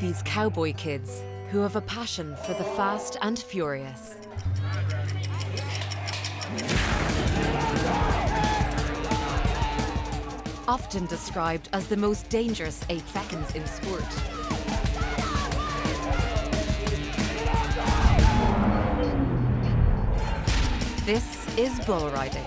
these cowboy kids who have a passion for the fast and furious. Often described as the most dangerous 8 seconds in sport. This is bull riding.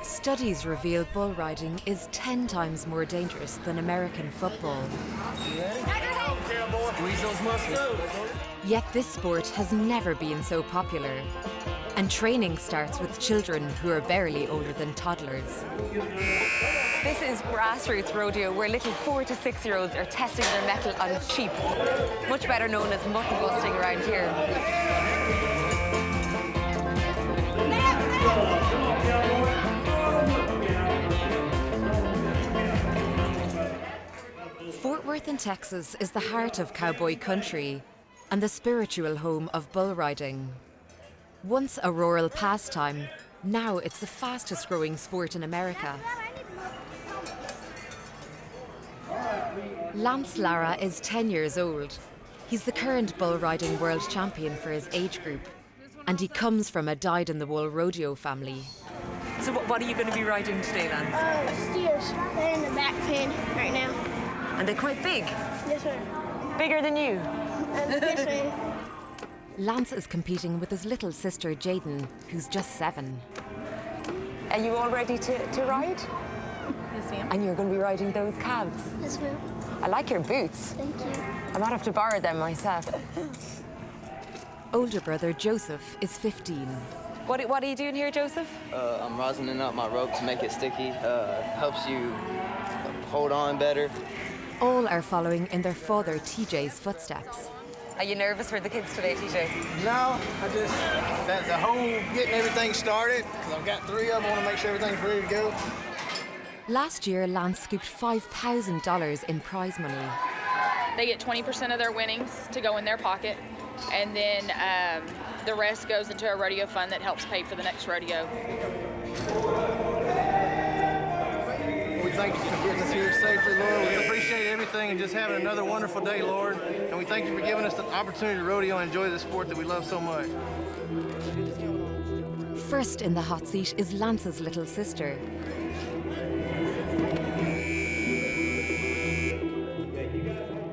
Studies reveal bull riding is 10 times more dangerous than American football. Yet this sport has never been so popular. And training starts with children who are barely older than toddlers. This is grassroots rodeo where little 4 to 6-year-olds are testing their mettle on sheep, much better known as mutton busting around here. Fort Worth in Texas is the heart of cowboy country and the spiritual home of bull riding. Once a rural pastime, now it's the fastest growing sport in America. Lance Lara is 10 years old. He's the current bull riding world champion for his age group, and he comes from a dyed-in-the-wool rodeo family. So what are you going to be riding today, Lance? Steers. They're in the back pen right now. And they're quite big. Yes, sir. Bigger than you. Yes, sir. Lance is competing with his little sister Jaden, who's just 7. Are you all ready to ride? Yes, ma'am. And you're going to be riding those calves? Yes, ma'am. I like your boots. Thank you. I might have to borrow them myself. Older brother Joseph is 15. What are you doing here, Joseph? I'm rosining up my rope to make it sticky. Helps you hold on better. All are following in their father TJ's footsteps. Are you nervous for the kids today, TJ? No, that's the whole getting everything started, because I've got 3 of them. I want to make sure everything's ready to go. Last year, Lance scooped $5,000 in prize money. They get 20% of their winnings to go in their pocket, and then the rest goes into a rodeo fund that helps pay for the next rodeo. We thank you for getting us here safely, Lord. We appreciate everything and just having another wonderful day, Lord. And we thank you for giving us the opportunity to rodeo and enjoy the sport that we love so much. First in the hot seat is Lance's little sister.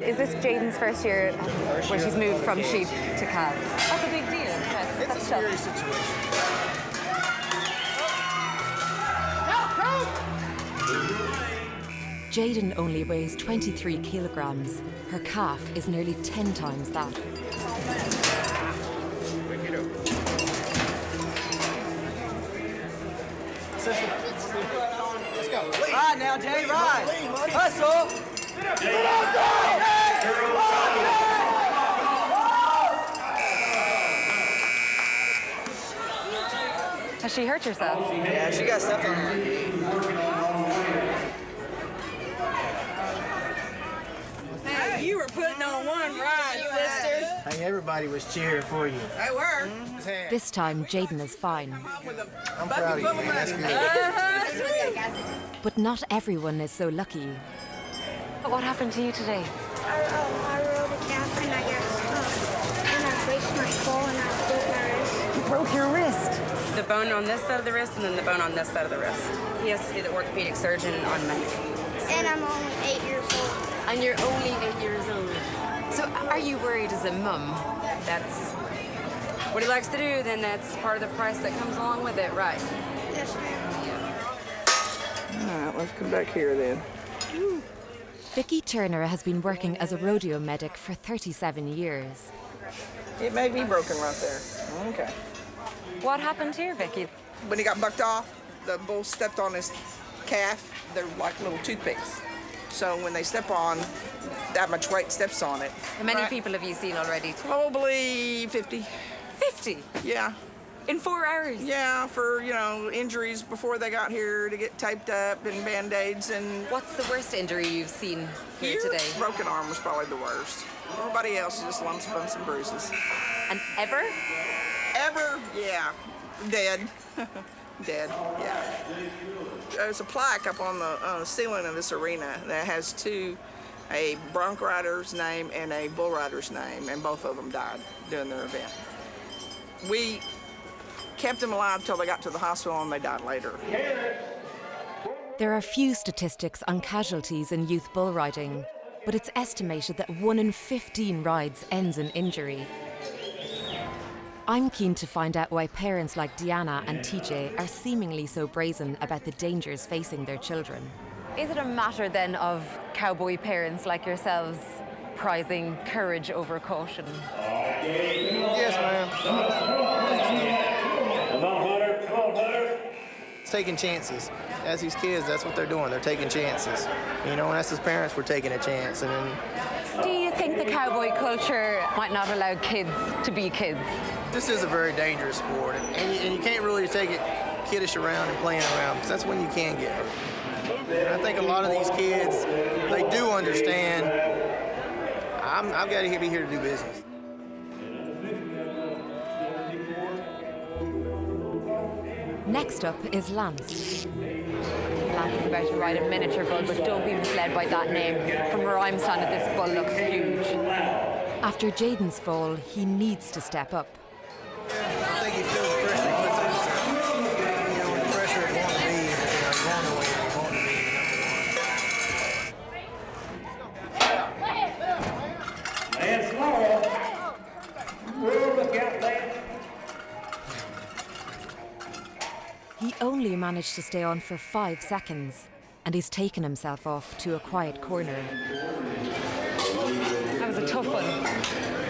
Is this Jaden's first year where she's moved from sheep to calves? That's a big deal. It's a scary situation. Jaden only weighs 23 kilograms. Her calf is nearly 10 times that. Let's go. Ride now, Jay, ride. Hustle. Has she hurt herself? Yeah, she got stepped on. You were putting on one ride, sister. Hey, everybody was cheering for you. They were. This time, Jaden is fine. I'm proud of you, man. That's good. But not everyone is so lucky. What happened to you today? I rode a calf and I got stuck. And I braced my fall and I broke my wrist. You broke your wrist. The bone on this side of the wrist and then the bone on this side of the wrist. He has to see the orthopedic surgeon on Monday. And I'm only 8 years old. And you're only 8 years old. So are you worried as a mum? That's what he likes to do, then that's part of the price that comes along with it, right? Yes, ma'am. All right, let's come back here then. Vickie Turner has been working as a rodeo medic for 37 years. It may be broken right there. Okay. What happened here, Vickie? When he got bucked off, the bull stepped on his calf. They're like little toothpicks. So when they step on, that much weight steps on it. How many people have you seen already? Probably 50. 50? Yeah. In 4 hours? Yeah, for, you know, injuries before they got here to get taped up and Band-Aids and... What's the worst injury you've seen here today? Broken arm was probably the worst. Everybody else is just lumps, bumps, and bruises. And ever? Ever? Yeah. Dead. Dead, yeah. There's a plaque up on the ceiling of this arena that has a bronc rider's name and a bull rider's name, and both of them died during their event. We kept them alive till they got to the hospital and they died later. There are few statistics on casualties in youth bull riding, but it's estimated that 1 in 15 rides ends in injury. I'm keen to find out why parents like Deanna and TJ are seemingly so brazen about the dangers facing their children. Is it a matter then of cowboy parents like yourselves prizing courage over caution? Yes, ma'am. Come on, Hunter. Come on, Hunter. It's taking chances. As these kids, that's what they're doing. They're taking chances. You know, and as his parents, we're taking a chance. And then, Do you think the cowboy culture might not allow kids to be kids? this is a very dangerous sport, and you can't really take it kiddish around and playing around, because that's when you can get hurt. And I think a lot of these kids, they do understand, I've got to be here to do business. Next up is Lance. Lance is about to ride a miniature bull, but don't be misled by that name. From where I'm standing, this bull looks huge. After Jaden's fall, he needs to step up. I think he feels the pressure he puts on himself. You know, the pressure of wanting to be, going the way he wants to be. Lance Lara. Look out, Lance. He only managed to stay on for 5 seconds, and he's taken himself off to a quiet corner. That was a tough one.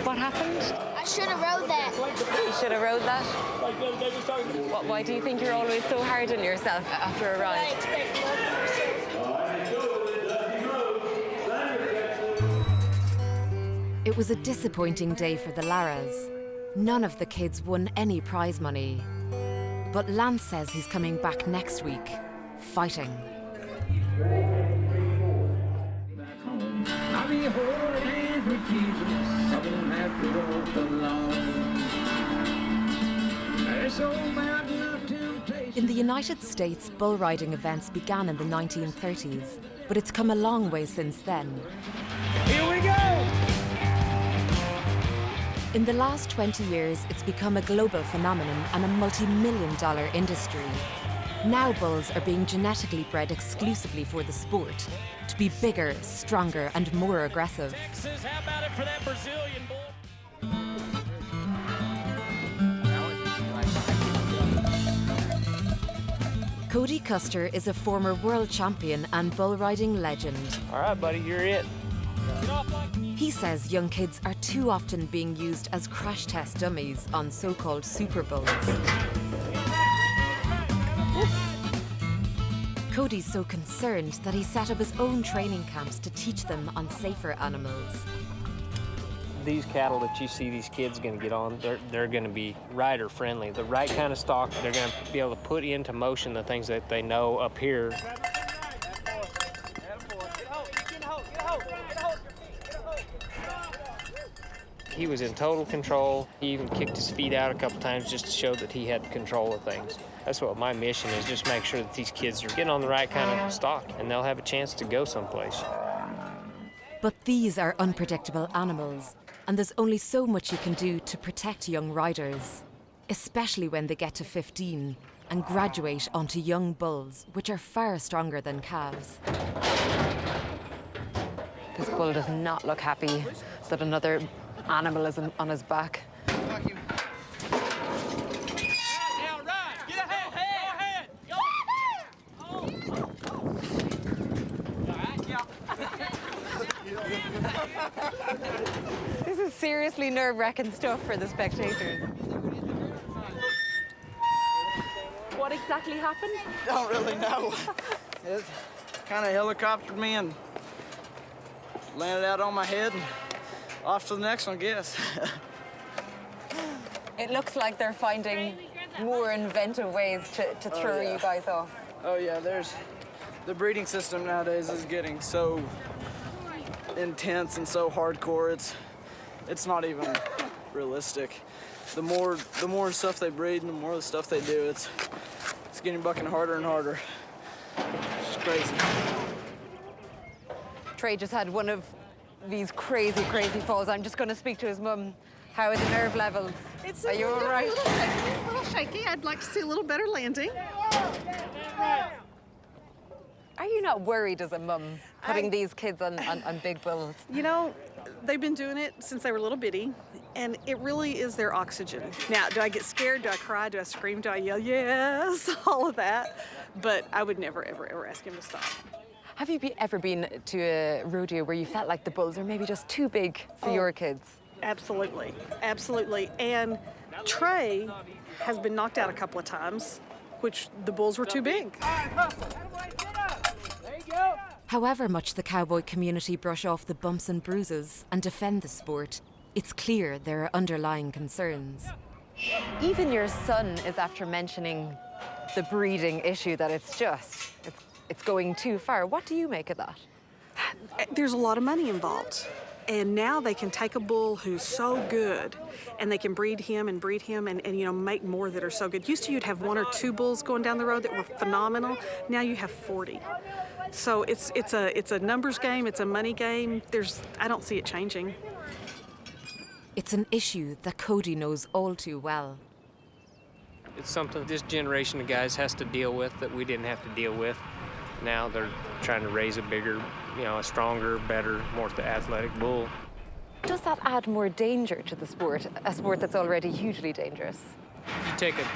What happened? I should have rode that. You should have rode that. Why do you think you're always so hard on yourself after a I ride? expect more from myself. It was a disappointing day for the Laras. None of the kids won any prize money. But Lance says he's coming back next week, fighting. I'll be holding hands with Jesus. I won't have to walk alone. There's so mountain of temptation. In the United States, bull riding events began in the 1930s, but it's come a long way since then. Here we go! In the last 20 years, it's become a global phenomenon and a multi-million-dollar industry. Now bulls are being genetically bred exclusively for the sport, to be bigger, stronger, and more aggressive. Texas, how about it for that Brazilian bull? Cody Custer is a former world champion and bull riding legend. All right, buddy, you're it. He says young kids are too often being used as crash test dummies on so-called super bulls. Cody's so concerned that he set up his own training camps to teach them on safer animals. These cattle that you see these kids going to get on, they're going to be rider friendly. The right kind of stock, they're going to be able to put into motion the things that they know up here. He was in total control. He even kicked his feet out a couple times just to show that he had control of things. That's what my mission is, just make sure that these kids are getting on the right kind of stock and they'll have a chance to go someplace. But these are unpredictable animals, and there's only so much you can do to protect young riders, especially when they get to 15 and graduate onto young bulls, which are far stronger than calves. This bull does not look happy that another animal is on his back. This is seriously nerve-wracking stuff for the spectators. What exactly happened? Don't really know. It kind of helicoptered me and landed out on my head and off to the next one, I guess. It looks like they're finding more inventive ways to throw you guys off. Oh yeah, the breeding system nowadays is getting so intense and so hardcore. It's not even realistic. The more stuff they breed and the more the stuff they do, it's getting bucking harder and harder. It's just crazy. Trey just had one of these crazy falls. I'm just going to speak to his mum. How are the nerve levels? Are you all right? A little shaky. I'd like to see a little better landing. Are you not worried as a mum putting these kids on big bulls? You know, they've been doing it since they were little bitty, and it really is their oxygen. Now, do I get scared? Do I cry? Do I scream? Do I yell? Yes, all of that. But I would never, ever ask him to stop. Have you ever been to a rodeo where you felt like the bulls are maybe just too big for your kids? Absolutely, absolutely. And Trey has been knocked out a couple of times, which the bulls were too big. However much the cowboy community brush off the bumps and bruises and defend the sport, it's clear there are underlying concerns. Even your son is after mentioning the breeding issue, that it's going too far. What do you make of that? There's a lot of money involved. And now they can take a bull who's so good and they can breed him and you know, make more that are so good. Used to you'd have 1 or 2 bulls going down the road that were phenomenal. Now you have 40. So it's a numbers game, it's a money game. I don't see it changing. It's an issue that Cody knows all too well. It's something this generation of guys has to deal with that we didn't have to deal with. Now they're trying to raise a bigger, a stronger, better, more athletic bull. Does that add more danger to the sport, a sport that's already hugely dangerous? You take a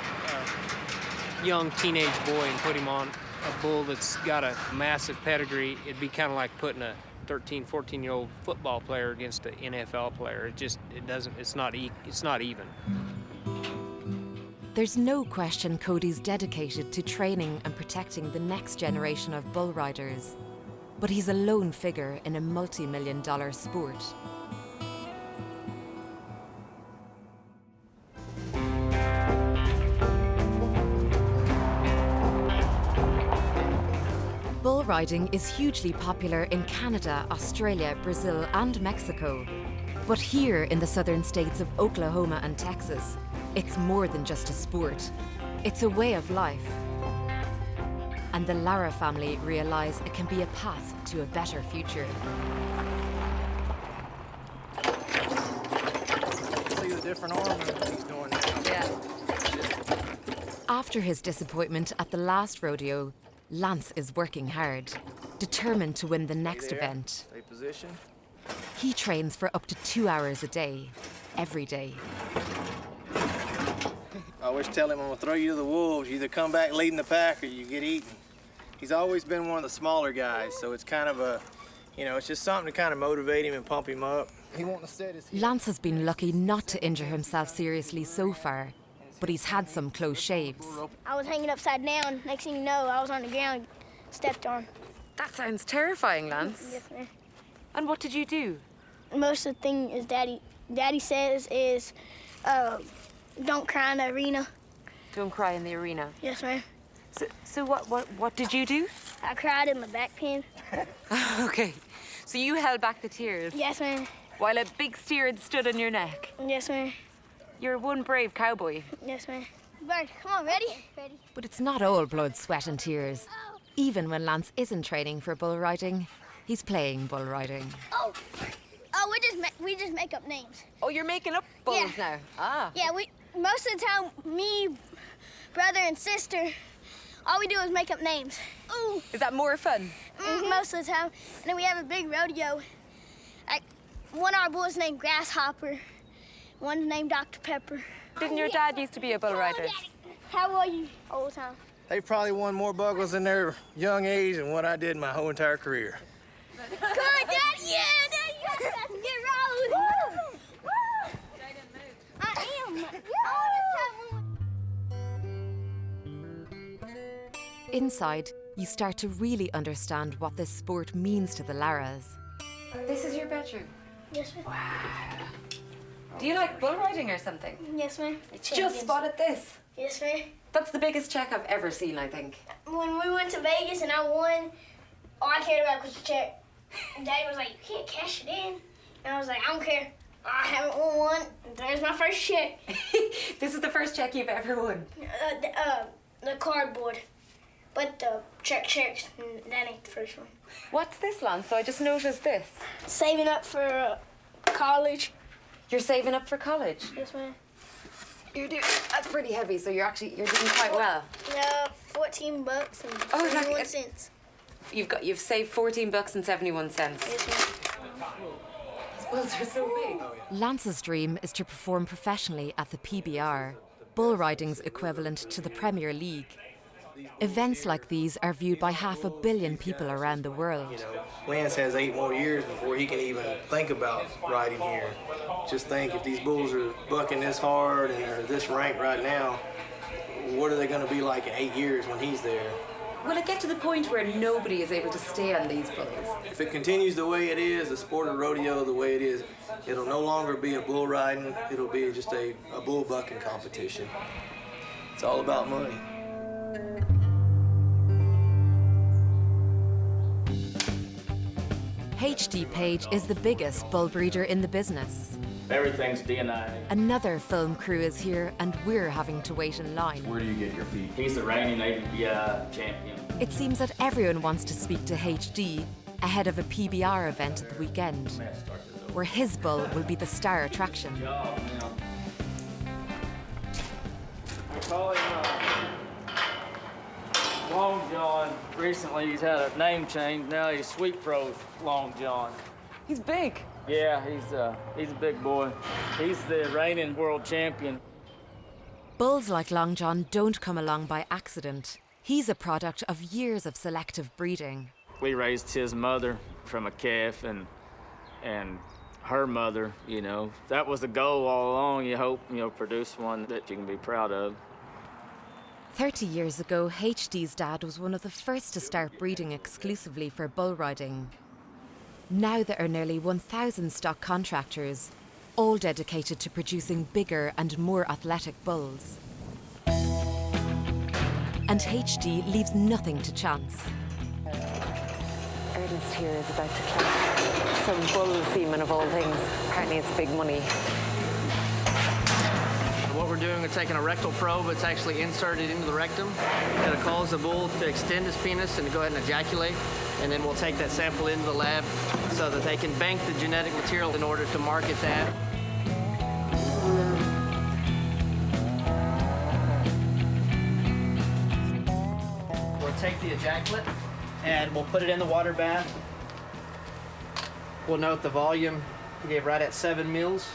young teenage boy and put him on a bull that's got a massive pedigree, it'd be kind of like putting a 13, 14-year-old football player against an NFL player. It's not even. There's no question Cody's dedicated to training and protecting the next generation of bull riders. But he's a lone figure in a multi-million-dollar sport. Bull riding is hugely popular in Canada, Australia, Brazil, and Mexico. But here in the southern states of Oklahoma and Texas, it's more than just a sport. It's a way of life. And the Lara family realize it can be a path to a better future. See the different arm he's doing now. Yeah. After his disappointment at the last rodeo, Lance is working hard, determined to win the next event. Stay position. He trains for up to 2 hours a day, every day. I always tell him, I'm gonna throw you to the wolves. You either come back leading the pack or you get eaten. He's always been one of the smaller guys, so it's kind of it's just something to kind of motivate him and pump him up. He won't set his Lance has been lucky not to injure himself seriously so far, but he's had some close shaves. I was hanging upside down. Next thing you know, I was on the ground, stepped on. That sounds terrifying, Lance. Yes, ma'am. And what did you do? Most of the thing is Daddy says is, don't cry in the arena. Don't cry in the arena. Yes, ma'am. So what did you do? I cried in the back pen. Okay. So you held back the tears? Yes, ma'am. While a big steer had stood on your neck? Yes, ma'am. You're one brave cowboy. Yes, ma'am. Bird, come on, ready? Ready. But it's not all blood, sweat and tears. Even when Lance isn't training for bull riding, he's playing bull riding. Oh, we just make up names. Oh, you're making up bulls now? Ah. Yeah, most of the time, me, brother, and sister, all we do is make up names. Ooh. Is that more fun? Most of the time. And then we have a big rodeo. One of our bulls named Grasshopper. One's named Dr. Pepper. Didn't your dad used to be a bull rider? How were you all the time? They probably won more buckles in their young age than what I did my whole entire career. Come on, Dad! Yeah, Dad, you got to get rolling! I am! Inside, you start to really understand what this sport means to the Laras. This is your bedroom? Yes, ma'am. Wow. Do you like bull riding or something? Yes, ma'am. Just spotted this. Yes, ma'am. That's the biggest check I've ever seen, I think. When we went to Vegas and I won, all I cared about was the check. And Daddy was like, you can't cash it in. And I was like, I don't care. I haven't won one. There's my first check. This is the first check you've ever won? The cardboard. But the checks, that ain't the first one. What's this, Lance? So I just noticed this. Saving up for college. You're saving up for college? Yes, ma'am. That's pretty heavy, so you're doing quite well. Yeah, $14 and 71 cents. You've saved $14 and 71 cents. Yes, ma'am. These bulls are so big. Lance's dream is to perform professionally at the PBR, bull riding's equivalent to the Premier League. Events like these are viewed by 500 million people around the world. Lance has 8 more years before he can even think about riding here. Just think, if these bulls are bucking this hard and are this ranked right now, what are they going to be like in 8 years when he's there? Will it get to the point where nobody is able to stay on these bulls? If it continues the way it is, the sport of rodeo the way it is, it'll no longer be a bull riding, it'll be just a bull bucking competition. It's all about money. H.D. Page is the biggest bull breeder in the business. Everything's DNA. Another film crew is here and we're having to wait in line. Where do you get your feet? He's the reigning ABBI champion. It seems that everyone wants to speak to H.D. ahead of a PBR event at the weekend, where his bull will be the star attraction. We call him Long John. Recently he's had a name change. Now he's Sweet Pro's Long John. He's big. Yeah, he's a big boy. He's the reigning world champion. Bulls like Long John don't come along by accident. He's a product of years of selective breeding. We raised his mother from a calf and her mother, you know. That was the goal all along. You hope, produce one that you can be proud of. 30 years ago, H.D.'s dad was one of the first to start breeding exclusively for bull riding. Now there are nearly 1,000 stock contractors, all dedicated to producing bigger and more athletic bulls. And H.D. leaves nothing to chance. Ernest here is about to try some bull semen of all things. Apparently it's big money. What we're doing, we're taking a rectal probe. It's actually inserted into the rectum. It'll cause the bull to extend his penis and to go ahead and ejaculate. And then we'll take that sample into the lab so that they can bank the genetic material in order to market that. We'll take the ejaculate and we'll put it in the water bath. We'll note the volume we gave right at 7 mils.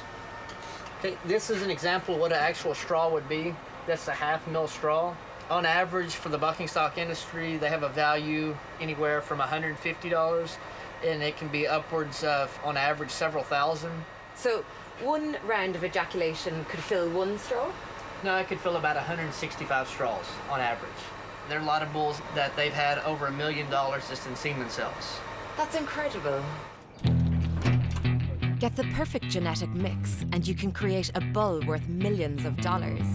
Okay, this is an example of what an actual straw would be. That's a 1/2 mil straw. On average, for the bucking stock industry, they have a value anywhere from $150, and it can be upwards of, on average, several thousand. So one round of ejaculation could fill one straw? No, it could fill about 165 straws on average. There are a lot of bulls that they've had over $1 million just in semen cells. That's incredible. Get the perfect genetic mix and you can create a bull worth millions of dollars.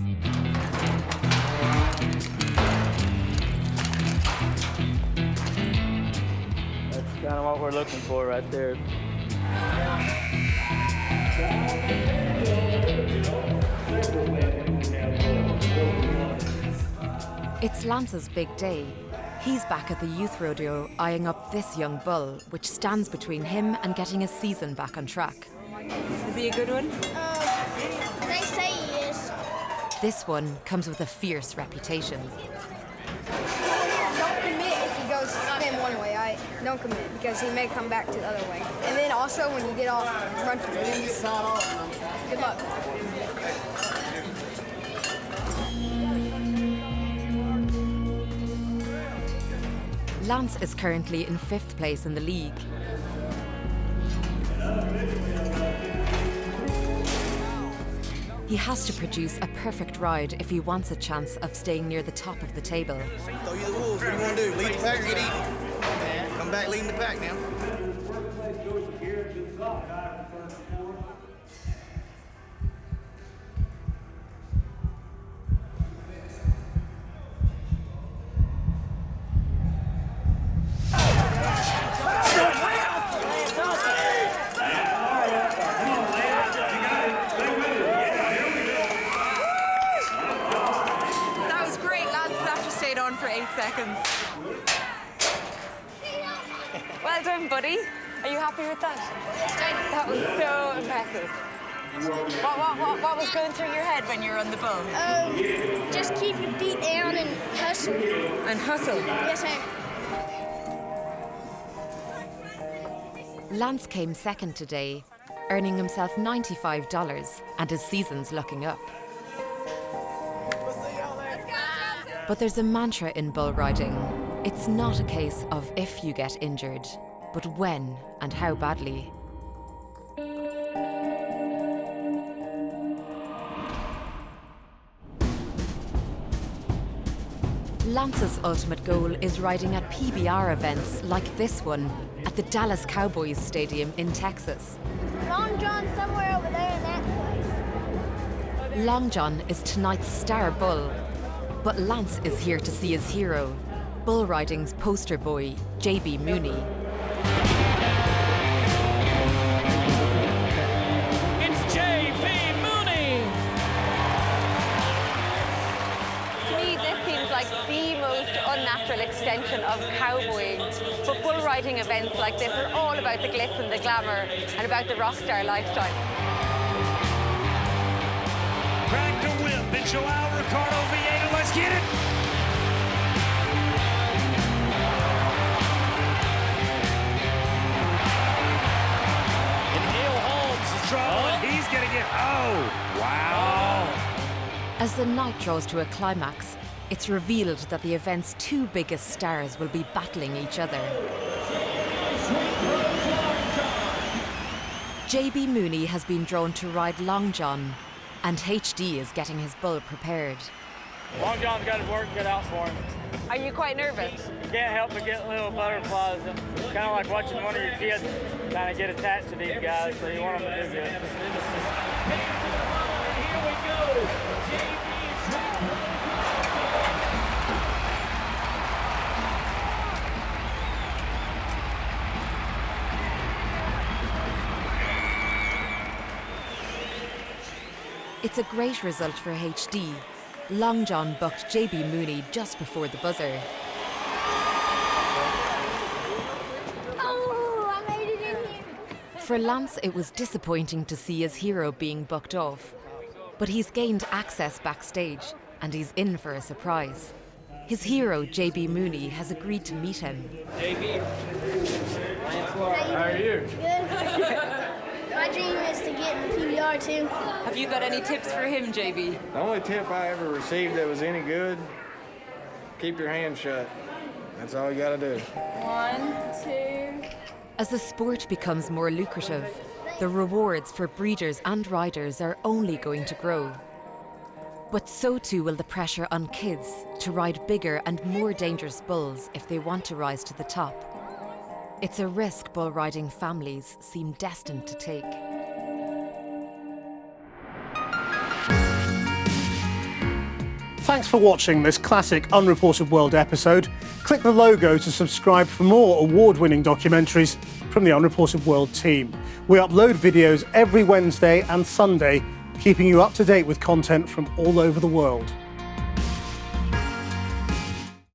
That's kind of what we're looking for right there. It's Lance's big day. He's back at the youth rodeo eyeing up this young bull, which stands between him and getting his season back on track. Is he a good one? They say he is. This one comes with a fierce reputation. Don't commit if he goes spin one way, all right? Don't commit, because he may come back to the other way. And then also, when you get off, run for the wins. Good luck. Lance is currently in 5th place in the league. He has to produce a perfect ride if he wants a chance of staying near the top of the table. Throw you the wolves. What do you want to do? Lead the pack or get eaten? Come back leading the pack now. going for 8 seconds. Well done, buddy. Are you happy with that? That was so impressive. What was going through your head when you were on the bull? Just keep your feet down and hustle. And hustle? Yes, sir. Lance came second today, earning himself $95, and his season's looking up. But there's a mantra in bull riding. It's not a case of if you get injured, but when and how badly. Lance's ultimate goal is riding at PBR events like this one at the Dallas Cowboys Stadium in Texas. Long John's somewhere over there in that place. Long John is tonight's star bull, but Lance is here to see his hero, bull riding's poster boy, JB Mooney. It's JB Mooney! To me, this seems like the most unnatural extension of cowboying. But bull riding events like this are all about the glitz and the glamour and about the rock star lifestyle. Crack the whip and Joao Ricardo Vieira, let's get it! And Hale Holmes is traveling, he's gonna get, oh, wow! As the night draws to a climax, it's revealed that the event's two biggest stars will be battling each other. JB Mooney has been drawn to ride Long John, and HD is getting his bull prepared. Long John's got his work cut out for him. Are you quite nervous? You can't help but get little butterflies. Kind of like watching one of your kids kind of get attached to these guys, so you want them to do good. Here we go! It's a great result for HD. Long John bucked JB Mooney just before the buzzer. Oh, I made it in here. For Lance, it was disappointing to see his hero being bucked off. But he's gained access backstage, and he's in for a surprise. His hero, JB Mooney, has agreed to meet him. JB. How are you? Good. My dream is to get in the PBR too. Have you got any tips for him, JB? The only tip I ever received that was any good, keep your hand shut. That's all you gotta do. 1, 2. As the sport becomes more lucrative, the rewards for breeders and riders are only going to grow. But so too will the pressure on kids to ride bigger and more dangerous bulls if they want to rise to the top. It's a risk bull riding families seem destined to take. Thanks for watching this classic Unreported World episode. Click the logo to subscribe for more award-winning documentaries from the Unreported World team. We upload videos every Wednesday and Sunday, keeping you up to date with content from all over the world.